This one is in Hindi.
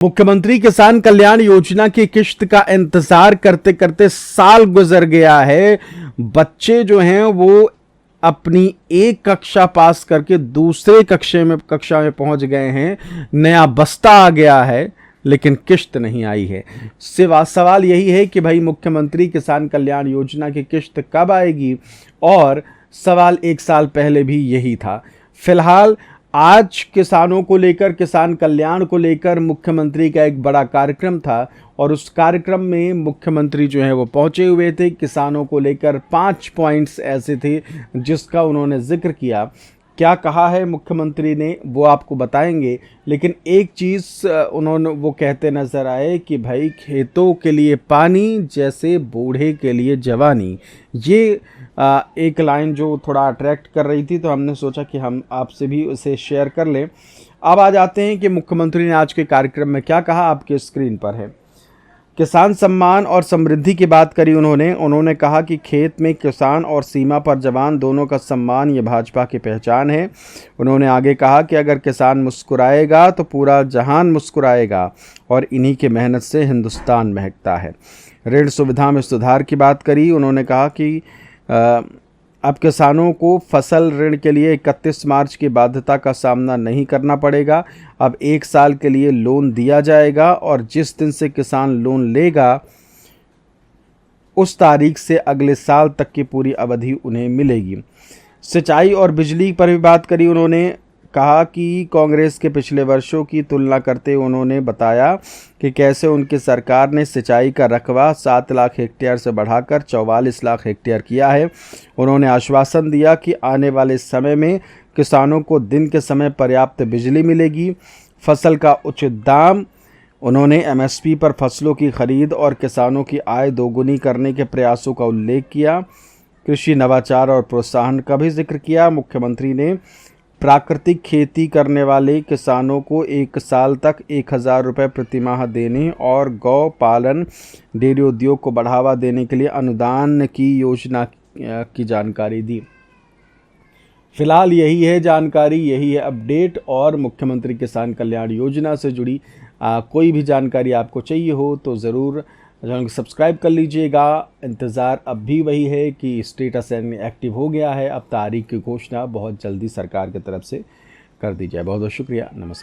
मुख्यमंत्री किसान कल्याण योजना की किश्त का इंतजार करते करते साल गुजर गया है। बच्चे जो हैं वो अपनी एक कक्षा पास करके दूसरे कक्षा में पहुंच गए हैं। नया बस्ता आ गया है लेकिन किश्त नहीं आई है। सवाल यही है कि भाई मुख्यमंत्री किसान कल्याण योजना की किश्त कब आएगी, और सवाल एक साल पहले भी यही था। फिलहाल आज किसानों को लेकर, किसान कल्याण को लेकर मुख्यमंत्री का एक बड़ा कार्यक्रम था और उस कार्यक्रम में मुख्यमंत्री जो है वो पहुंचे हुए थे। किसानों को लेकर 5 पॉइंट्स ऐसे थे जिसका उन्होंने जिक्र किया। क्या कहा है मुख्यमंत्री ने वो आपको बताएंगे, लेकिन एक चीज़ उन्होंने वो कहते नज़र आए कि भाई खेतों के लिए पानी जैसे बूढ़े के लिए जवानी। ये एक लाइन जो थोड़ा अट्रैक्ट कर रही थी, तो हमने सोचा कि हम आपसे भी उसे शेयर कर लें। अब आ जाते हैं कि मुख्यमंत्री ने आज के कार्यक्रम में क्या कहा। आपके स्क्रीन पर है। किसान सम्मान और समृद्धि की बात करी उन्होंने कहा कि खेत में किसान और सीमा पर जवान दोनों का सम्मान ये भाजपा की पहचान है। उन्होंने आगे कहा कि अगर किसान मुस्कुराएगा तो पूरा जहान मुस्कुराएगा और इन्हीं की मेहनत से हिंदुस्तान महकता है। ऋण सुविधा में सुधार की बात करी। उन्होंने कहा कि अब किसानों को फसल ऋण के लिए 31 मार्च की बाध्यता का सामना नहीं करना पड़ेगा। अब 1 साल के लिए लोन दिया जाएगा और जिस दिन से किसान लोन लेगा उस तारीख से अगले साल तक की पूरी अवधि उन्हें मिलेगी। सिंचाई और बिजली पर भी बात करी। उन्होंने कहा कि कांग्रेस के पिछले वर्षों की तुलना करते हुए उन्होंने बताया कि कैसे उनकी सरकार ने सिंचाई का रकबा 7 लाख हेक्टेयर से बढ़ाकर 44 लाख हेक्टेयर किया है। उन्होंने आश्वासन दिया कि आने वाले समय में किसानों को दिन के समय पर्याप्त बिजली मिलेगी। फसल का उचित दाम। उन्होंने एमएसपी पर फसलों की खरीद और किसानों की आय दोगुनी करने के प्रयासों का उल्लेख किया। कृषि नवाचार और प्रोत्साहन का भी जिक्र किया। मुख्यमंत्री ने प्राकृतिक खेती करने वाले किसानों को 1 साल तक 1000 रुपये प्रति माह देने और गौ पालन डेयरी उद्योग को बढ़ावा देने के लिए अनुदान की योजना की जानकारी दी। फिलहाल यही है जानकारी, यही है अपडेट। और मुख्यमंत्री किसान कल्याण योजना से जुड़ी कोई भी जानकारी आपको चाहिए हो तो ज़रूर चैनल को सब्सक्राइब कर लीजिएगा। इंतज़ार अब भी वही है कि स्टेटस एक्टिव हो गया है। अब तारीख की घोषणा बहुत जल्दी सरकार की तरफ से कर दी जाए। बहुत बहुत शुक्रिया। नमस्कार।